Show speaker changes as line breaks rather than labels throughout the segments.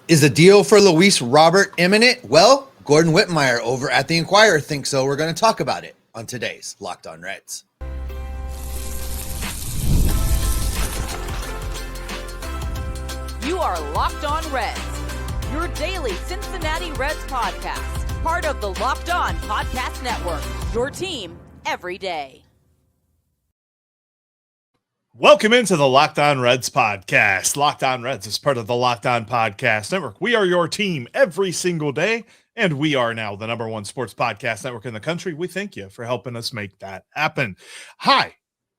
Is the deal for Luis Robert imminent? Well, Gordon Whitmire over at the Inquirer thinks so. We're going to talk about it on today's Locked On Reds.
You are Locked On Reds, your daily Cincinnati Reds podcast, part of the Locked On Podcast Network, your team every day.
Welcome into the Locked On Reds podcast. Locked On Reds is part of the Locked On Podcast Network. We are your team every single day, and we are now the number one sports podcast network in the country. We thank you for helping us make that happen. Hi,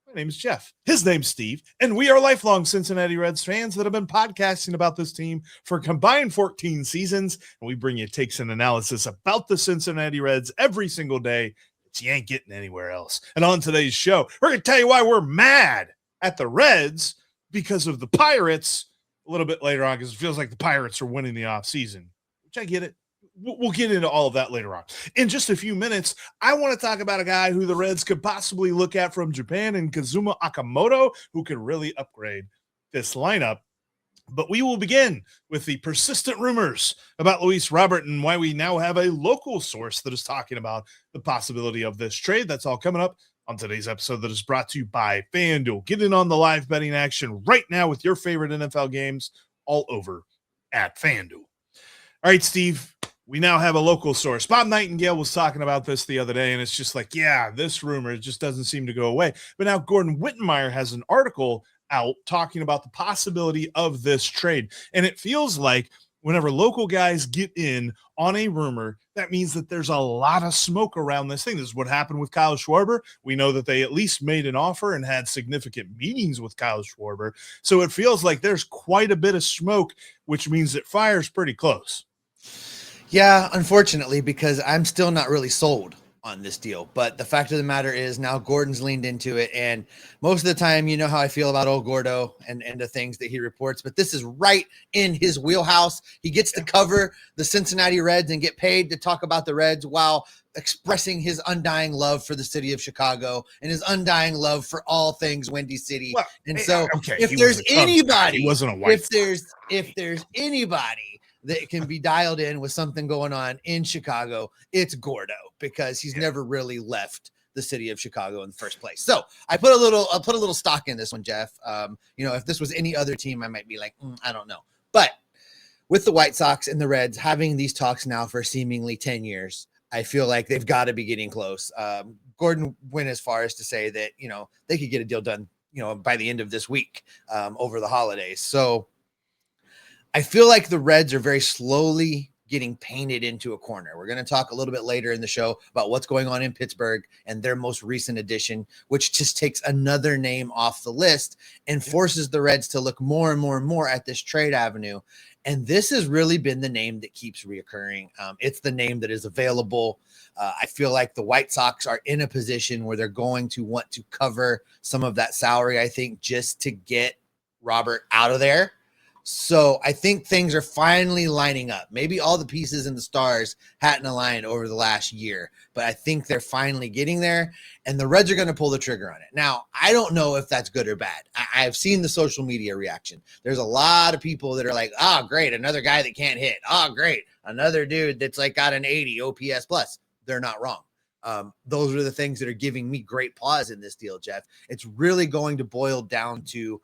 my name is Jeff. His name's Steve, and we are lifelong Cincinnati Reds fans that have been podcasting about this team for a combined 14 seasons, and we bring you takes and analysis about the Cincinnati Reds every single day that you ain't getting anywhere else. And on today's show, we're going to tell you why we're mad at the Reds because of the Pirates a little bit later on, because it feels like the Pirates are winning the offseason, which I get it. We'll get into all of that later on. In just a few minutes, I want to talk about a guy who the Reds could possibly look at from Japan, and Kazuma Okamoto, who could really upgrade this lineup. But we will begin with the persistent rumors about Luis Robert and why we now have a local source that is talking about the possibility of this trade. That's all coming up on today's episode that is brought to you by FanDuel. Get in on the live betting action right now with your favorite NFL games all over at FanDuel. All right, Steve, we now have a local source. Bob Nightingale was talking about this the other day, and it's just like, yeah, this rumor just doesn't seem to go away. But now Gordon Whitmire has an article out talking about the possibility of this trade. And it feels like whenever local guys get in on a rumor, that means that there's a lot of smoke around this thing. This is what happened with Kyle Schwarber. We know that they at least made an offer and had significant meetings with Kyle Schwarber. So it feels like there's quite a bit of smoke, which means that fire's pretty close.
Yeah, unfortunately, because I'm still not really sold on this deal. But the fact of the matter is now Gordon's leaned into it. And most of the time, you know how I feel about old Gordo and the things that he reports. But this is right in his wheelhouse. He gets to cover the Cincinnati Reds and get paid to talk about the Reds while expressing his undying love for the city of Chicago and his undying love for all things Windy City.
Well,
and so
okay,
if there's anybody,
he wasn't a white
if there's anybody that can be dialed in with something going on in Chicago, it's Gordo, because he's never really left the city of Chicago in the first place. So I put a little stock in this one, Jeff. If this was any other team, I might be like, I don't know. But with the White Sox and the Reds having these talks now for seemingly 10 years, I feel like they've got to be getting close. Gordon went as far as to say that, they could get a deal done, by the end of this week, over the holidays. So I feel like the Reds are very slowly getting painted into a corner. We're going to talk a little bit later in the show about what's going on in Pittsburgh and their most recent addition, which just takes another name off the list and forces the Reds to look more and more and more at this trade avenue. And this has really been the name that keeps reoccurring. It's the name that is available. I feel like the White Sox are in a position where they're going to want to cover some of that salary, I think, just to get Robert out of there. So I think things are finally lining up. Maybe all the pieces and the stars hadn't aligned over the last year, but I think they're finally getting there, and the Reds are going to pull the trigger on it. Now, I don't know if that's good or bad. I've seen the social media reaction. There's a lot of people that are like, oh, great, another guy that can't hit. Oh, great, another dude that's like got an 80 OPS plus. They're not wrong. Those are the things that are giving me great pause in this deal, Jeff. It's really going to boil down to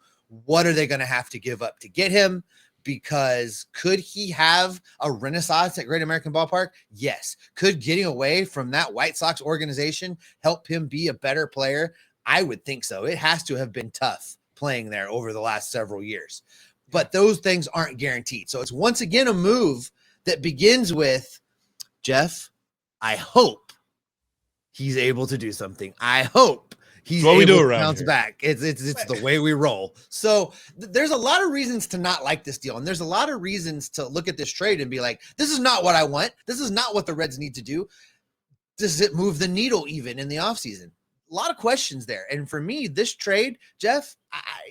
what are they going to have to give up to get him? Because could he have a renaissance at Great American Ballpark? Yes. Could getting away from that White Sox organization help him be a better player? I would think so. It has to have been tough playing there over the last several years. But those things aren't guaranteed. So it's once again a move that begins with, Jeff, I hope he's able to do something. I hope he's able to bounce back. It's the way we roll. So there's a lot of reasons to not like this deal. And there's a lot of reasons to look at this trade and be like, this is not what I want. This is not what the Reds need to do. Does it move the needle even in the offseason? A lot of questions there. And for me, this trade, Jeff,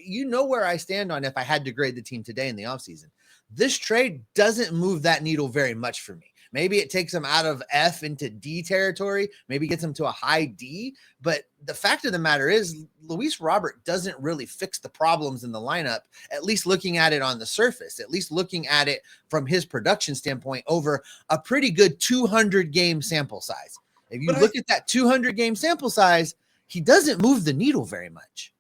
you know where I stand on if I had to grade the team today in the offseason. This trade doesn't move that needle very much for me. Maybe it takes him out of F into D territory, maybe gets him to a high D. But the fact of the matter is, Luis Robert doesn't really fix the problems in the lineup, at least looking at it on the surface, at least looking at it from his production standpoint over a pretty good 200 game sample size. If you look at that 200 game sample size, he doesn't move the needle very much.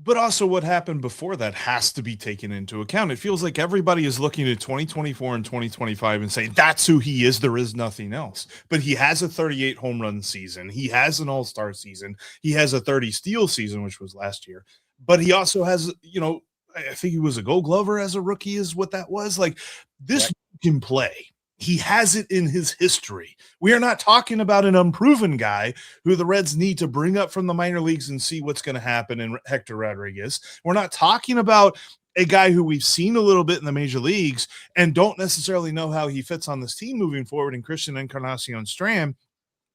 But also what happened before that has to be taken into account. It feels like everybody is looking at 2024 and 2025 and saying that's who he is. There is nothing else. But he has a 38 home run season. He has an all-star season. He has a 30 steal season, which was last year. But he also has, I think he was a Gold Glover as a rookie is what that was. Like this can play. He has it in his history. We are not talking about an unproven guy who the Reds need to bring up from the minor leagues and see what's going to happen in Hector Rodriguez. We're not talking about a guy who we've seen a little bit in the major leagues and don't necessarily know how he fits on this team moving forward in Christian Encarnacion Strand.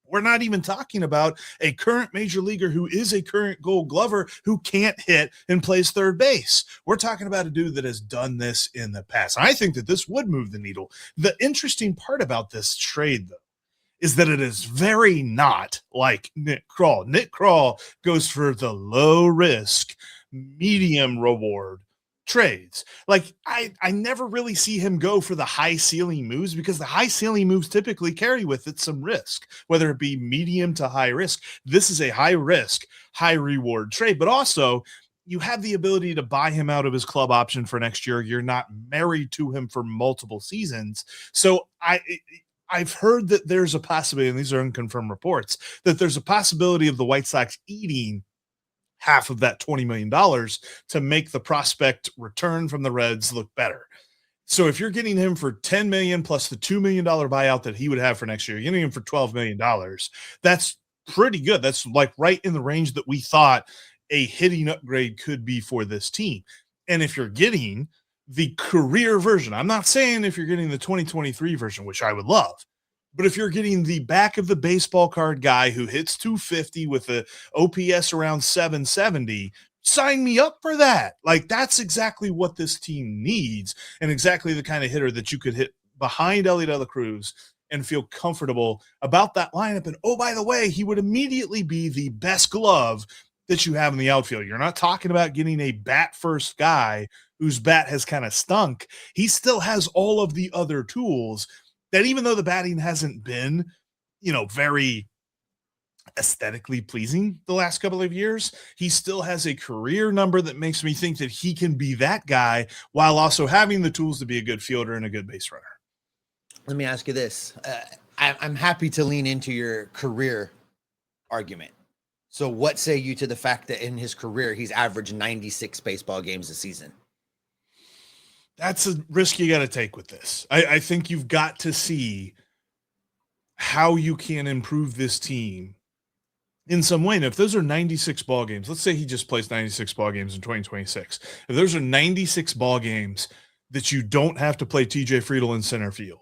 We're not even talking about a current major leaguer who is a current Gold Glover who can't hit and plays third base. We're talking about a dude that has done this in the past. I think that this would move the needle. The interesting part about this trade, though, is that it is very not like Nick Krall. Nick Krall goes for the low risk, medium reward trades. Like I never really see him go for the high ceiling moves because the high ceiling moves typically carry with it some risk, whether it be medium to high risk. This is a high risk, high reward trade, but also you have the ability to buy him out of his club option for next year. You're not married to him for multiple seasons. So I've heard that there's a possibility, and these are unconfirmed reports, that there's a possibility of the White Sox eating half of that $20 million to make the prospect return from the Reds look better. So if you're getting him for $10 million plus the $2 million buyout that he would have for next year, you're getting him for $12 million. That's pretty good. That's like right in the range that we thought a hitting upgrade could be for this team. And if you're getting the career version, I'm not saying if you're getting the 2023 version, which I would love, but if you're getting the back of the baseball card guy who hits 250 with a OPS around 770, sign me up for that. Like that's exactly what this team needs and exactly the kind of hitter that you could hit behind Ellie De La Cruz and feel comfortable about that lineup. And oh, by the way, he would immediately be the best glove that you have in the outfield. You're not talking about getting a bat first guy whose bat has kind of stunk. He still has all of the other tools that even though the batting hasn't been, very aesthetically pleasing the last couple of years, he still has a career number that makes me think that he can be that guy while also having the tools to be a good fielder and a good base runner.
Let me ask you this. I'm happy to lean into your career argument. So what say you to the fact that in his career, he's averaged 96 baseball games a season?
That's a risk you got to take with this. I think you've got to see how you can improve this team in some way. And if those are 96 ball games, let's say he just plays 96 ball games in 2026. If those are 96 ball games that you don't have to play TJ Friedl in center field,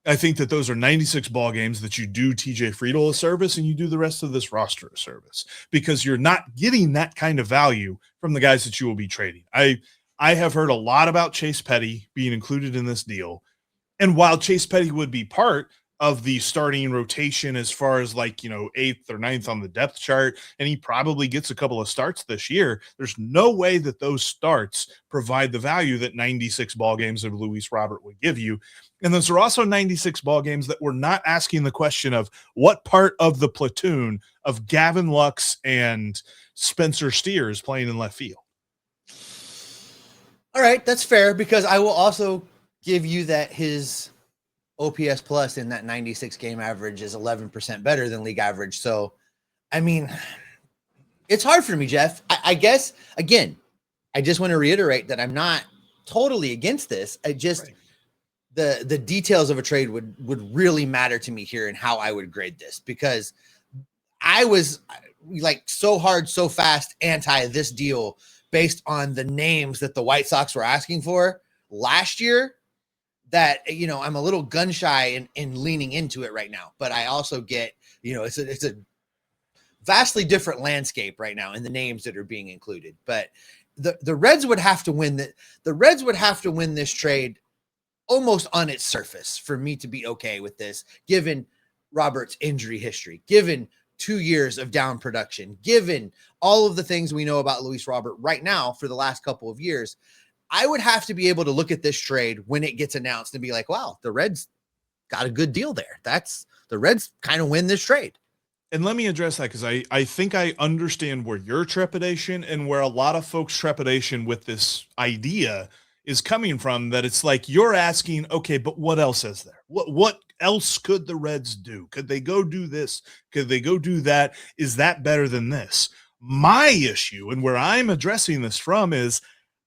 I think that those are 96 ball games that you do TJ Friedl a service and you do the rest of this roster a service because you're not getting that kind of value from the guys that you will be trading. I have heard a lot about Chase Petty being included in this deal. And while Chase Petty would be part of the starting rotation as far as 8th or 9th on the depth chart, and he probably gets a couple of starts this year, there's no way that those starts provide the value that 96 ball games of Luis Robert would give you. And those are also 96 ball games that we're not asking the question of what part of the platoon of Gavin Lux and Spencer Steer is playing in left field.
All right, that's fair because I will also give you that his OPS plus in that 96 game average is 11% better than league average. So, I mean, it's hard for me, Jeff. I guess, again, I just want to reiterate that I'm not totally against this. I just, right. The details of a trade would really matter to me here and how I would grade this because I was so hard, so fast anti this deal based on the names that the White Sox were asking for last year that, I'm a little gun shy in leaning into it right now, but I also get, it's a vastly different landscape right now in the names that are being included, but the Reds would have to win that. The Reds would have to win this trade almost on its surface for me to be okay with this, given Robert's injury history, given 2 years of down production, given all of the things we know about Luis Robert right now for the last couple of years. I would have to be able to look at this trade when it gets announced and be like, wow, the Reds got a good deal there. The Reds kind of win this trade.
And let me address that, because I think I understand where your trepidation and where a lot of folks' trepidation with this idea is coming from, that it's like you're asking, okay, but what else is there? What else could the Reds do? Could they go do this? Could they go do that? Is that better than this? My issue, and where I'm addressing this from, is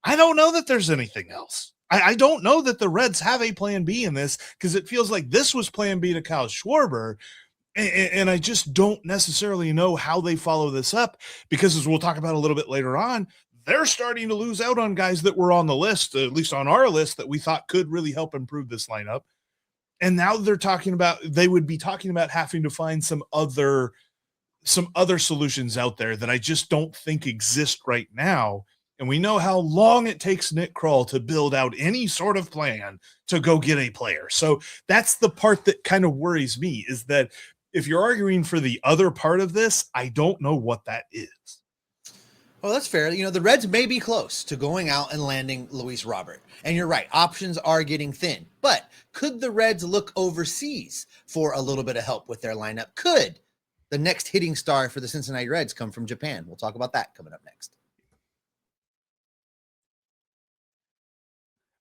I don't know that there's anything else. I don't know that the Reds have a plan B in this, because it feels like this was plan B to Kyle Schwarber. And I just don't necessarily know how they follow this up, because as we'll talk about a little bit later on, they're starting to lose out on guys that were on the list, at least on our list, that we thought could really help improve this lineup. And now they would be talking about having to find some other solutions out there that I just don't think exist right now. And we know how long it takes Nick Krall to build out any sort of plan to go get a player. So that's the part that kind of worries me, is that if you're arguing for the other part of this, I don't know what that is.
Well, that's fair. The Reds may be close to going out and landing Luis Robert. And you're right, options are getting thin. But could the Reds look overseas for a little bit of help with their lineup? Could the next hitting star for the Cincinnati Reds come from Japan? We'll talk about that coming up next.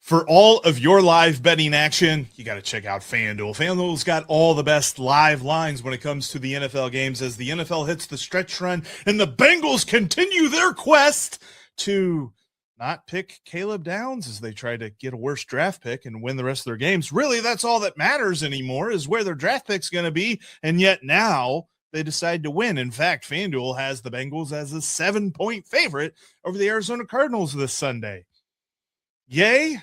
For all of your live betting action, you got to check out FanDuel. FanDuel's got all the best live lines when it comes to the NFL games, as the NFL hits the stretch run and the Bengals continue their quest to not pick Caleb Downs as they try to get a worse draft pick and win the rest of their games. Really, that's all that matters anymore, is where their draft pick's going to be. And yet now they decide to win. In fact, FanDuel has the Bengals as a 7-point favorite over the Arizona Cardinals this Sunday. Yay?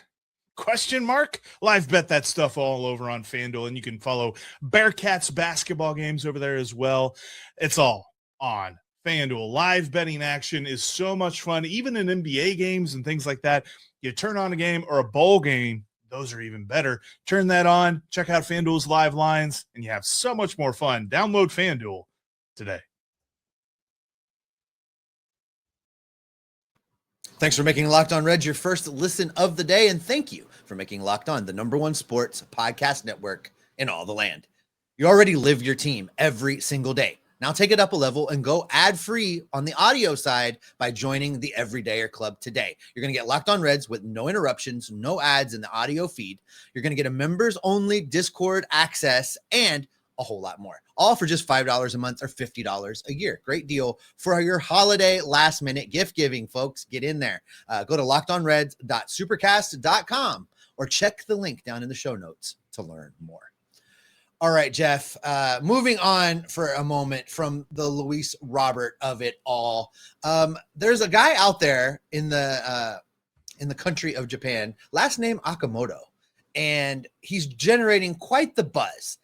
Question mark? Live bet that stuff all over on FanDuel, and you can follow Bearcats basketball games over there as well. It's all on FanDuel. Live betting action is so much fun, even in NBA games and things like that. You turn on a game or a bowl game, those are even better. Turn that on, check out FanDuel's live lines, and you have so much more fun. Download FanDuel today.
Thanks for making Locked On Reds your first listen of the day, and thank you for making Locked On the #1 sports podcast network in all the land. You already live your team every single day. Now take it up a level and go ad-free on the audio side by joining the Everydayer Club today. You're going to get Locked On Reds with no interruptions, no ads in the audio feed. You're going to get a members-only Discord access and a whole lot more, all for just $5 a month or $50 a year. Great deal for your holiday last-minute gift giving, folks. Get in there. Go to lockedonreds.supercast.com or check the link down in the show notes to learn more. All right, Jeff, moving on for a moment from the Luis Robert of it all. There's a guy out there in the country of Japan, last name Okamoto, and he's generating quite the buzz.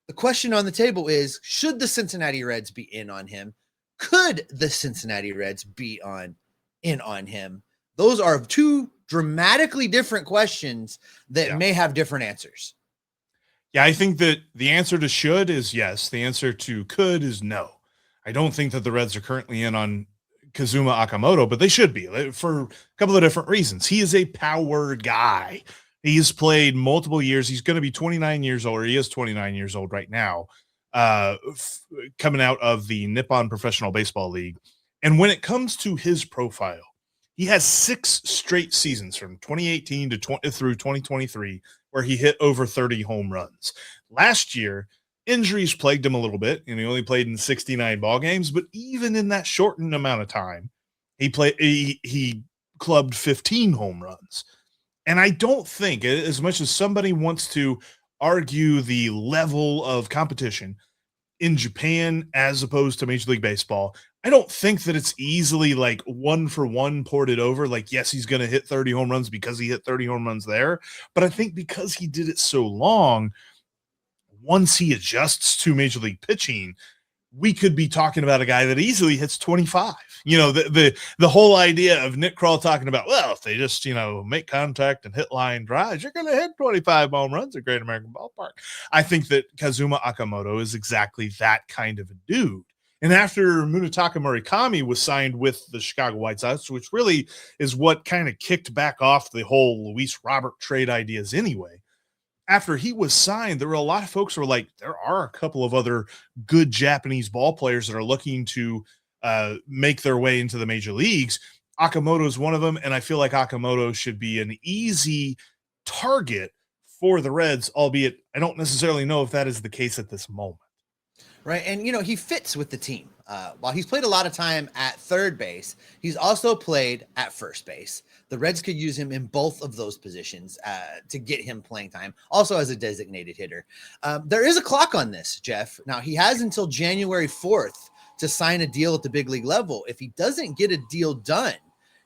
The question on the table is, should the Cincinnati Reds be in on him? Could the Cincinnati Reds be in on him? Those are two dramatically different questions that may have different answers.
Yeah, I think that the answer to should is yes. The answer to could is no. I don't think that the Reds are currently in on Kazuma Okamoto, but they should be for a couple of different reasons. He is a power guy. He's played multiple years. He's going to be 29 years old, or he is 29 years old right now, coming out of the Nippon Professional Baseball League. And when it comes to his profile, he has 6 straight seasons from 2018 through 2023 where he hit over 30 home runs. Last year, injuries plagued him a little bit, and he only played in 69 ball games. But even in that shortened amount of time, he clubbed 15 home runs. And I don't think, as much as somebody wants to argue the level of competition in Japan as opposed to Major League Baseball, I don't think that it's easily like one for one ported over. Like, yes, he's going to hit 30 home runs because he hit 30 home runs there. But I think because he did it so long, once he adjusts to Major League pitching, we could be talking about a guy that easily hits 25. The whole idea of Nick Kroll talking about, well, if they just, make contact and hit line drives, you're going to hit 25 home runs at Great American Ballpark. I think that Kazuma Okamoto is exactly that kind of a dude. And after Munetaka Murakami was signed with the Chicago White Sox, which really is what kind of kicked back off the whole Luis Robert trade ideas anyway, after he was signed, there were a lot of folks who were like, there are a couple of other good Japanese ball players that are looking to make their way into the major leagues. Okamoto is one of them, and I feel like Okamoto should be an easy target for the Reds, albeit I don't necessarily know if that is the case at this moment.
Right. And, he fits with the team. While he's played a lot of time at third base, he's also played at first base. The Reds could use him in both of those positions to get him playing time, also as a designated hitter. There is a clock on this, Jeff. Now, he has until January 4th to sign a deal at the big league level. If he doesn't get a deal done,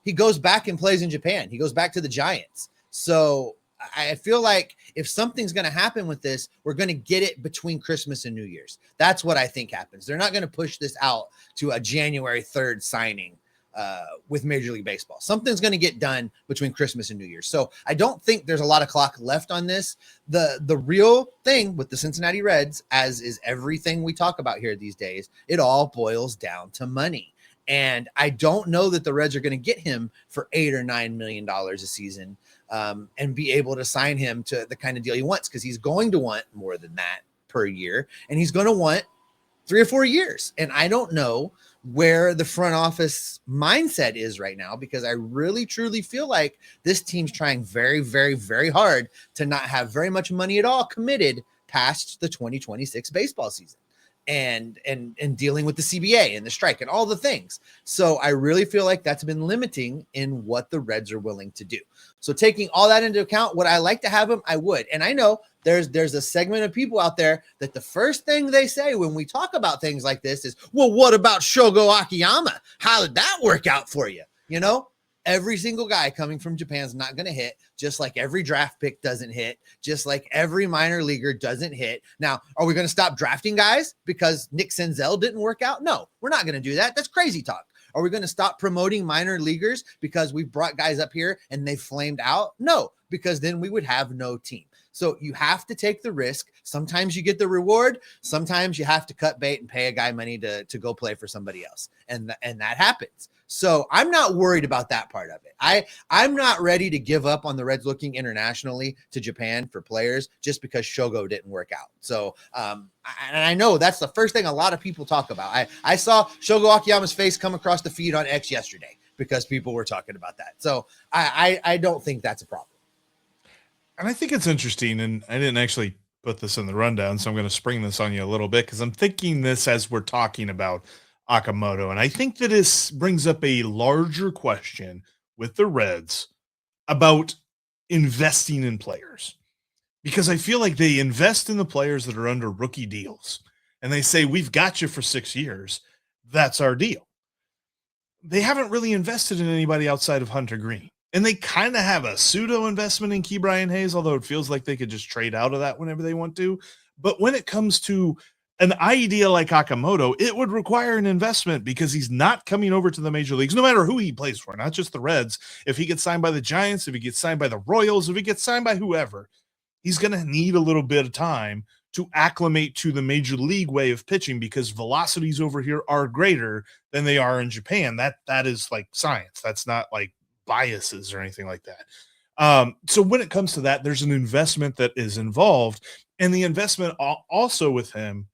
he goes back and plays in Japan. He goes back to the Giants. So I feel like if something's going to happen with this, we're going to get it between Christmas and New Year's. That's what I think happens. They're not going to push this out to a January 3rd signing with Major League Baseball. Something's going to get done between Christmas and New Year's. So I don't think there's a lot of clock left on this. The real thing with the Cincinnati Reds, as is everything we talk about here these days, it all boils down to money. And I don't know that the Reds are going to get him for $8 or $9 million a season and be able to sign him to the kind of deal he wants, because he's going to want more than that per year, and he's going to want 3 or 4 years. And I don't know where the front office mindset is right now, because I really, truly feel like this team's trying very, very, very hard to not have very much money at all committed past the 2026 baseball season. And dealing with the CBA and the strike and all the things. So I really feel like that's been limiting in what the Reds are willing to do. So taking all that into account, would I like to have him? I would. And I know there's a segment of people out there that the first thing they say when we talk about things like this is, well, what about Shogo Akiyama? How did that work out for you? Every single guy coming from Japan is not going to hit, just like every draft pick doesn't hit, just like every minor leaguer doesn't hit. Now, are we going to stop drafting guys because Nick Senzel didn't work out? No, we're not going to do that. That's crazy talk. Are we going to stop promoting minor leaguers because we brought guys up here and they flamed out? No, because then we would have no team. So you have to take the risk. Sometimes you get the reward. Sometimes you have to cut bait and pay a guy money to go play for somebody else. And that happens. So I'm not worried about that part of it. I'm not ready to give up on the Reds looking internationally to Japan for players just because Shogo didn't work out. So, and I know that's the first thing a lot of people talk about. I saw Shogo Akiyama's face come across the feed on X yesterday because people were talking about that. So I don't think that's a problem.
And I think it's interesting, and I didn't actually put this in the rundown, so I'm going to spring this on you a little bit because I'm thinking this as we're talking about Okamoto. And I think that this brings up a larger question with the Reds about investing in players, because I feel like they invest in the players that are under rookie deals and they say, we've got you for 6 years. That's our deal. They haven't really invested in anybody outside of Hunter Green. And they kind of have a pseudo investment in Ke'Bryan Hayes, although it feels like they could just trade out of that whenever they want to. But when it comes to an idea like Okamoto, it would require an investment because he's not coming over to the major leagues, no matter who he plays for, not just the Reds. If he gets signed by the Giants, if he gets signed by the Royals, if he gets signed by whoever, he's going to need a little bit of time to acclimate to the major league way of pitching, because velocities over here are greater than they are in Japan. That is like science. That's not like biases or anything like that. So when it comes to that, there's an investment that is involved, and the investment also with him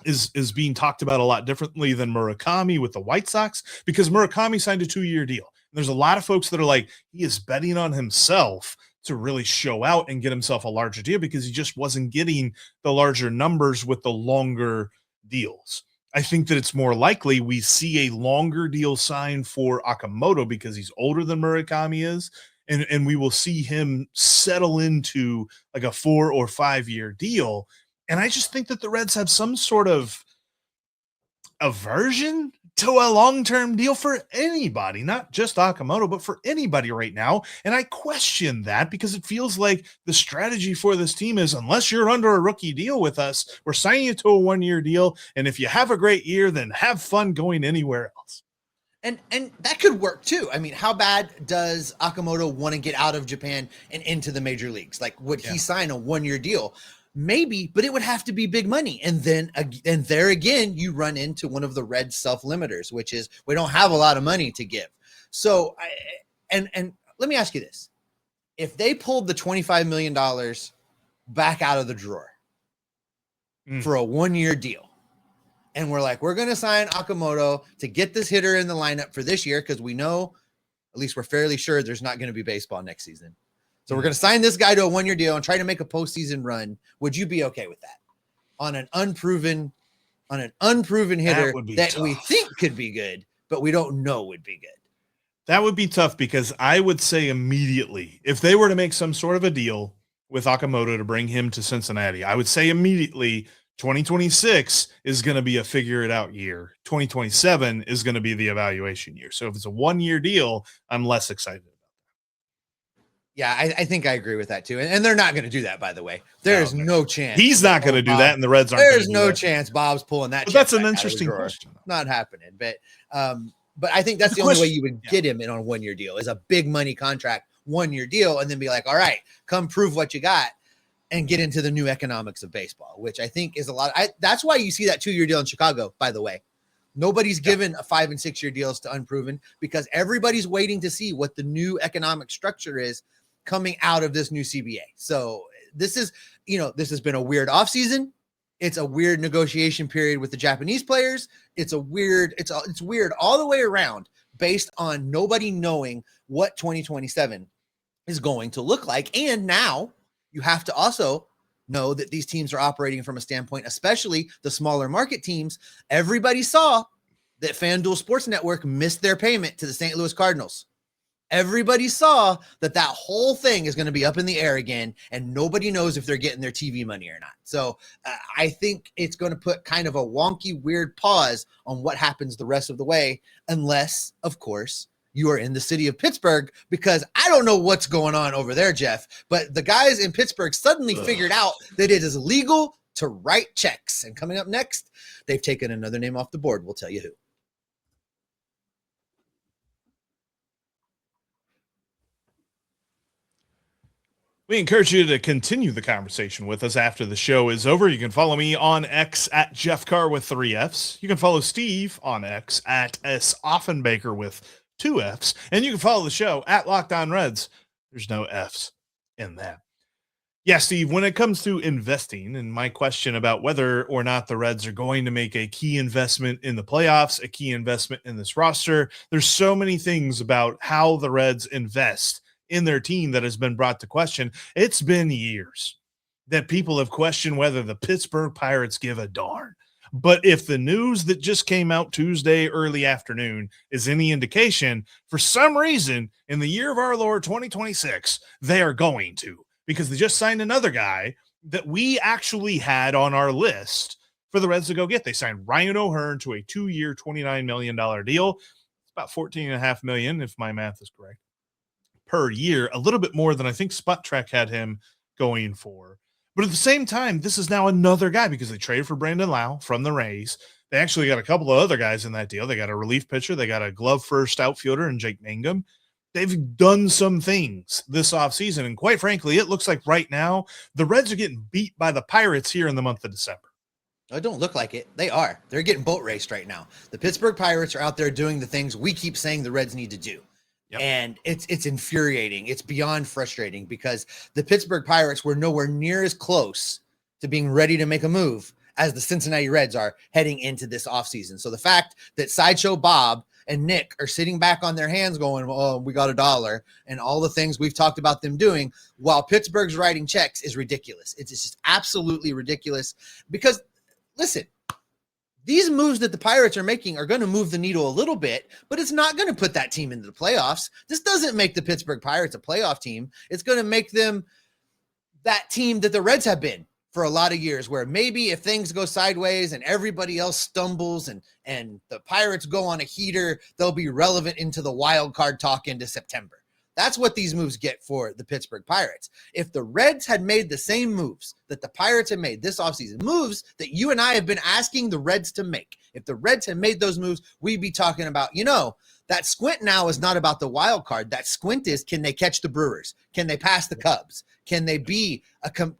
is being talked about a lot differently than Murakami with the White Sox, because Murakami signed a 2-year deal. There's a lot of folks that are like, he is betting on himself to really show out and get himself a larger deal because he just wasn't getting the larger numbers with the longer deals. I think that it's more likely we see a longer deal signed for Okamoto because he's older than Murakami is, and we will see him settle into like a 4 or 5 year deal. And I just think that the Reds have some sort of aversion to a long-term deal for anybody, not just Okamoto, but for anybody right now. And I question that because it feels like the strategy for this team is, unless you're under a rookie deal with us, we're signing you to a 1-year deal. And if you have a great year, then have fun going anywhere else.
And that could work too. I mean, how bad does Okamoto want to get out of Japan and into the major leagues? Like, would he sign a 1-year deal? Maybe, but it would have to be big money. And then, and there again, you run into one of the Reds self-limiters, which is we don't have a lot of money to give. So, and let me ask you this. If they pulled the $25 million back out of the drawer for a 1-year deal, and we're like, we're going to sign Okamoto to get this hitter in the lineup for this year, because we know, at least we're fairly sure, there's not going to be baseball next season. So we're going to sign this guy to a 1-year deal and try to make a postseason run. Would you be okay with that? On an unproven hitter that we think could be good, but we don't know would be good.
That would be tough, because I would say immediately, if they were to make some sort of a deal with Okamoto to bring him to Cincinnati, I would say immediately 2026 is going to be a figure it out year. 2027 is going to be the evaluation year. So if it's a 1-year deal, I'm less excited.
Yeah, I think I agree with that too. And they're not going to do that, by the way. There's no chance.
He's not going to do that, and the Reds aren't.
There's no chance Bob's pulling that.
But that's an interesting question.
Not happening. But I think that's the only way you would get him in on a 1-year deal, is a big money contract, 1-year deal, and then be like, all right, come prove what you got and get into the new economics of baseball, which I think is a lot. That's why you see that 2-year deal in Chicago, by the way. Nobody's given a 5- and 6-year deals to unproven, because everybody's waiting to see what the new economic structure is coming out of this new CBA. So this is, this has been a weird offseason. It's a weird negotiation period with the Japanese players. It's weird all the way around, based on nobody knowing what 2027 is going to look like. And now you have to also know that these teams are operating from a standpoint, especially the smaller market teams. Everybody saw that FanDuel Sports Network missed their payment to the St. Louis Cardinals. Everybody saw that whole thing is going to be up in the air again, and nobody knows if they're getting their TV money or not. So I think it's going to put kind of a wonky, weird pause on what happens the rest of the way, unless, of course, you are in the city of Pittsburgh, because I don't know what's going on over there, Jeff, but the guys in Pittsburgh suddenly figured out that it is legal to write checks. And coming up next, they've taken another name off the board. We'll tell you who.
We encourage you to continue the conversation with us after the show is over. You can follow me on X at Jeff Carr with 3 Fs. You can follow Steve on X at S. Offenbaker with 2 Fs. And you can follow the show at Locked On Reds. There's no Fs in that. Yeah, Steve, when it comes to investing, and my question about whether or not the Reds are going to make a key investment in the playoffs, a key investment in this roster, there's so many things about how the Reds invest in their team that has been brought to question. It's been years that people have questioned whether the Pittsburgh Pirates give a darn. But if the news that just came out Tuesday early afternoon is any indication, for some reason in the year of our Lord 2026, they are going to, because they just signed another guy that we actually had on our list for the Reds to go get. They signed Ryan O'Hearn to a 2-year, $29 million deal. It's about $14.5 million, if my math is correct, per year, a little bit more than I think Spot Track had him going for. But at the same time, this is now another guy, because they traded for Brandon Lau from the Rays. They actually got a couple of other guys in that deal. They got a relief pitcher. They got a glove first outfielder in Jake Mangum. They've done some things this offseason. And quite frankly, it looks like right now the Reds are getting beat by the Pirates here in the month of December.
It don't look like it. They are. They're getting boat raced right now. The Pittsburgh Pirates are out there doing the things we keep saying the Reds need to do. Yep. And it's infuriating. It's beyond frustrating, because the Pittsburgh Pirates were nowhere near as close to being ready to make a move as the Cincinnati Reds are heading into this offseason. So the fact that Sideshow Bob and Nick are sitting back on their hands going, oh, we got $1, and all the things we've talked about them doing while Pittsburgh's writing checks is ridiculous. It's just absolutely ridiculous, because, listen, these moves that the Pirates are making are going to move the needle a little bit, but it's not going to put that team into the playoffs. This doesn't make the Pittsburgh Pirates a playoff team. It's going to make them that team that the Reds have been for a lot of years, where maybe if things go sideways and everybody else stumbles and the Pirates go on a heater, they'll be relevant into the wild card talk into September. That's what these moves get for the Pittsburgh Pirates. If the Reds had made the same moves that the Pirates have made this offseason, moves that you and I have been asking the Reds to make, if the Reds had made those moves, we'd be talking about, that squint now is not about the wild card. That squint is, can they catch the Brewers? Can they pass the Cubs? Can they be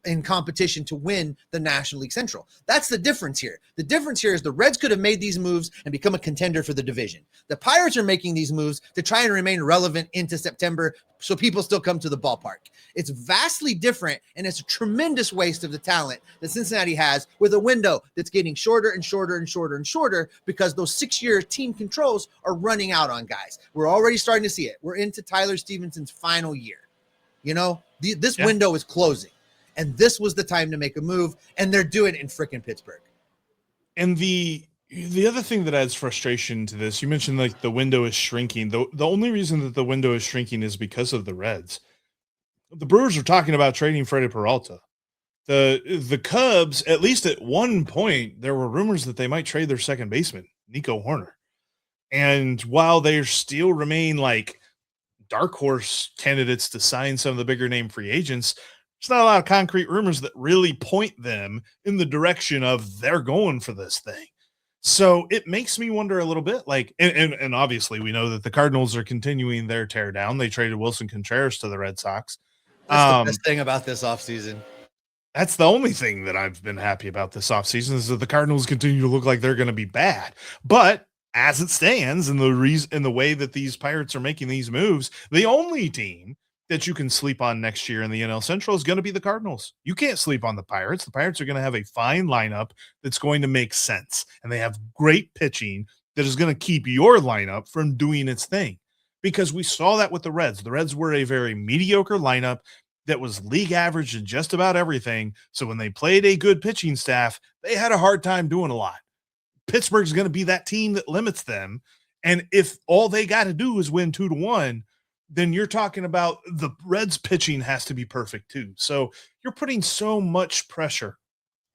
in competition to win the National League Central? That's the difference here. The difference here is the Reds could have made these moves and become a contender for the division. The Pirates are making these moves to try and remain relevant into September so people still come to the ballpark. It's vastly different, and it's a tremendous waste of the talent that Cincinnati has with a window that's getting shorter and shorter and shorter and shorter because those 6-year team controls are running out on guys. We're already starting to see it. We're into Tyler Stephenson's final year. This window is closing, and this was the time to make a move, and they're doing it in frickin' Pittsburgh.
And the other thing that adds frustration to this, you mentioned like the window is shrinking. The only reason that the window is shrinking is because of the Reds. The Brewers are talking about trading Freddie Peralta. The Cubs, at least at one point, there were rumors that they might trade their second baseman, Nico Horner. And while they still remain like dark horse candidates to sign some of the bigger name free agents, there's not a lot of concrete rumors that really point them in the direction of they're going for this thing. So it makes me wonder a little bit, like, and obviously we know that the Cardinals are continuing their tear down. They traded Wilson Contreras to the Red Sox.
That's the best thing about this offseason.
That's the only thing that I've been happy about this offseason is that the Cardinals continue to look like they're going to be bad. But as it stands, in the way that these Pirates are making these moves, the only team that you can sleep on next year in the NL Central is going to be the Cardinals. You can't sleep on the Pirates. The Pirates are going to have a fine lineup that's going to make sense, and they have great pitching that is going to keep your lineup from doing its thing, because we saw that with the Reds. The Reds were a very mediocre lineup that was league average in just about everything. So when they played a good pitching staff, they had a hard time doing a lot. Pittsburgh's going to be that team that limits them. And if all they got to do is win 2-1, then you're talking about the Reds pitching has to be perfect too. So you're putting so much pressure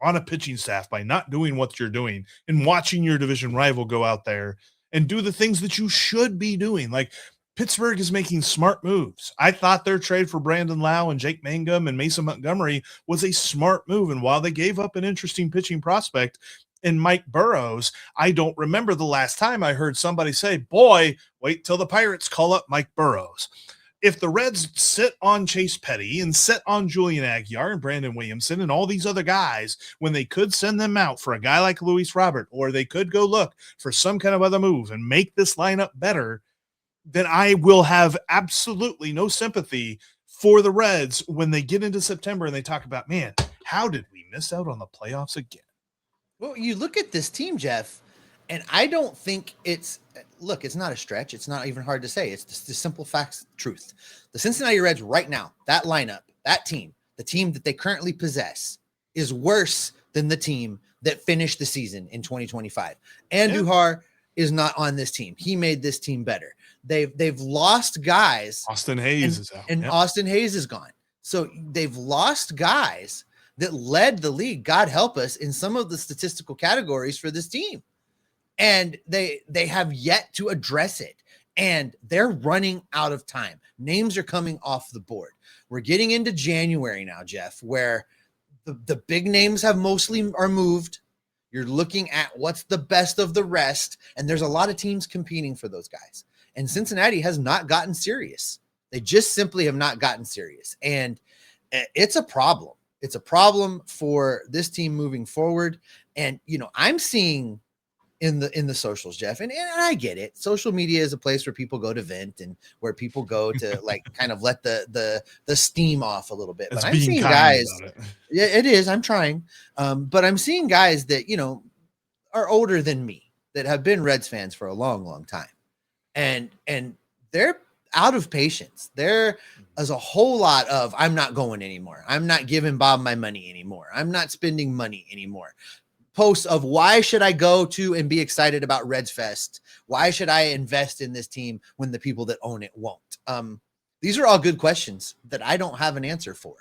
on a pitching staff by not doing what you're doing and watching your division rival go out there and do the things that you should be doing. Like Pittsburgh is making smart moves. I thought their trade for Brandon Lau and Jake Mangum and Mason Montgomery was a smart move. And while they gave up an interesting pitching prospect in Mike Burrows, I don't remember the last time I heard somebody say, boy, wait till the Pirates call up Mike Burrows. If the Reds sit on Chase Petty and sit on Julian Aguiar and Brandon Williamson and all these other guys, when they could send them out for a guy like Luis Robert, or they could go look for some kind of other move and make this lineup better, then I will have absolutely no sympathy for the Reds when they get into September and they talk about, man, how did we miss out on the playoffs again?
Well, you look at this team, Jeff, and I don't think it's not a stretch. It's not even hard to say. It's just the simple facts, truth. The Cincinnati Reds right now, that lineup, that team, the team that they currently possess is worse than the team that finished the season in 2025. Andujar is not on this team. He made this team better. They've lost guys.
Austin Hayes is out.
And Austin Hayes is gone. So they've lost guys that led the league, God help us, in some of the statistical categories for this team. And they have yet to address it. And they're running out of time. Names are coming off the board. We're getting into January now, Jeff, where the big names are moved. You're looking at what's the best of the rest. And there's a lot of teams competing for those guys. And Cincinnati has not gotten serious. They just simply have not gotten serious. And it's a problem. It's a problem for this team moving forward. And, I'm seeing in the socials, Jeff, and I get it. Social media is a place where people go to vent and where people go to like kind of let the steam off a little bit. But I'm seeing guys, yeah, it is. I'm trying. But I'm seeing guys that, are older than me that have been Reds fans for a long, long time. And they're out of patience. There is a whole lot of, I'm not going anymore. I'm not giving Bob my money anymore. I'm not spending money anymore. Posts of why should I go to and be excited about Reds Fest? Why should I invest in this team when the people that own it won't? These are all good questions that I don't have an answer for.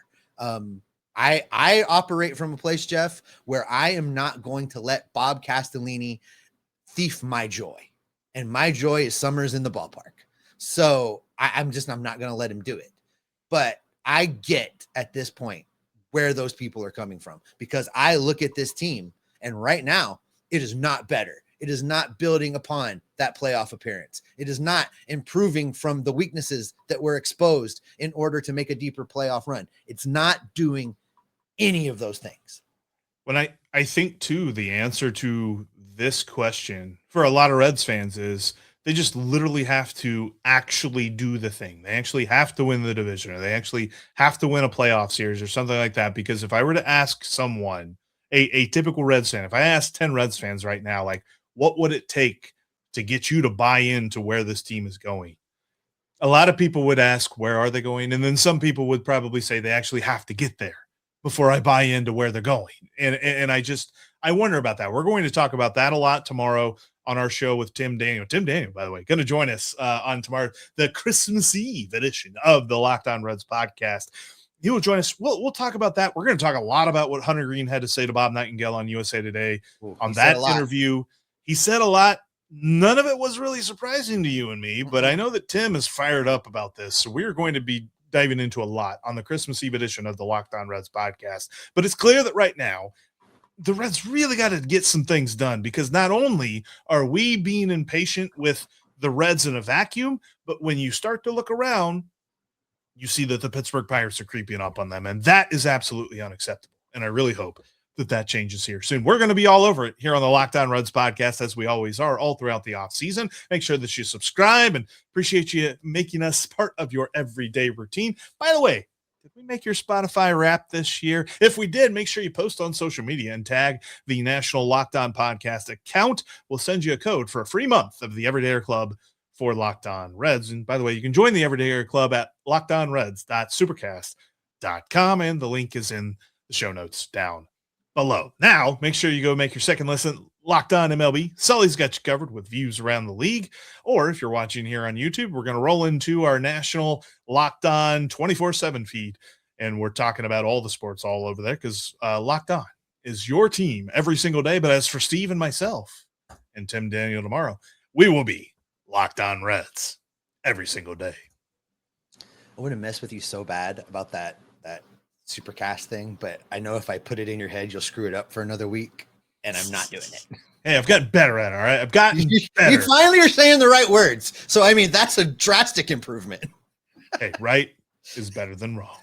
I operate from a place, Jeff, where I am not going to let Bob Castellini thief my joy. And my joy is summers in the ballpark. So I'm not going to let him do it. But I get at this point where those people are coming from, because I look at this team and right now it is not better. It is not building upon that playoff appearance. It is not improving from the weaknesses that were exposed in order to make a deeper playoff run. It's not doing any of those things.
When I think too, the answer to this question for a lot of Reds fans is they just literally have to actually do the thing. They actually have to win the division, or they actually have to win a playoff series or something like that. Because if I were to ask someone, a typical Reds fan, if I asked 10 Reds fans right now, like, what would it take to get you to buy into where this team is going? A lot of people would ask, where are they going? And then some people would probably say they actually have to get there before I buy into where they're going. And I wonder about that. We're going to talk about that a lot tomorrow on our show with Tim Daniel. Tim Daniel, by the way, going to join us on tomorrow, the Christmas Eve edition of the Locked On Reds podcast. He will join us. We'll talk about that. We're going to talk a lot about what Hunter Green had to say to Bob Nightingale on USA Today. On that interview. He said a lot. None of it was really surprising to you and me, but I know that Tim is fired up about this. So we're going to be diving into a lot on the Christmas Eve edition of the Locked On Reds podcast. But it's clear that right now, the Reds really got to get some things done, because not only are we being impatient with the Reds in a vacuum, but when you start to look around, you see that the Pittsburgh Pirates are creeping up on them, and that is absolutely unacceptable. And I really hope that changes here soon. We're going to be all over it here on the Locked On Reds podcast, as we always are, all throughout the offseason. Make sure that you subscribe, and appreciate you making us part of your everyday routine. By the way, did we make your Spotify wrap this year? If we did, make sure you post on social media and tag the National Locked On Podcast account. We'll send you a code for a free month of the Everydayer Club for Locked On Reds. And by the way, you can join the Everydayer Club at lockedonreds.supercast.com, and the link is in the show notes down below. Now, make sure you go make your second listen, Locked On MLB. Sully's got you covered with views around the league. Or if you're watching here on YouTube, we're going to roll into our national Locked On 24/7 feed, and we're talking about all the sports all over there, because Locked On is your team every single day. But as for Steve and myself and Tim Daniel tomorrow, we will be Locked On Reds every single day.
I want to mess with you so bad about that Supercast thing, but I know if I put it in your head, you'll screw it up for another week, and I'm not doing it.
Hey, I've gotten better at it, all right? I've gotten better.
You finally are saying the right words. So, I mean, that's a drastic improvement.
Hey, right is better than wrong.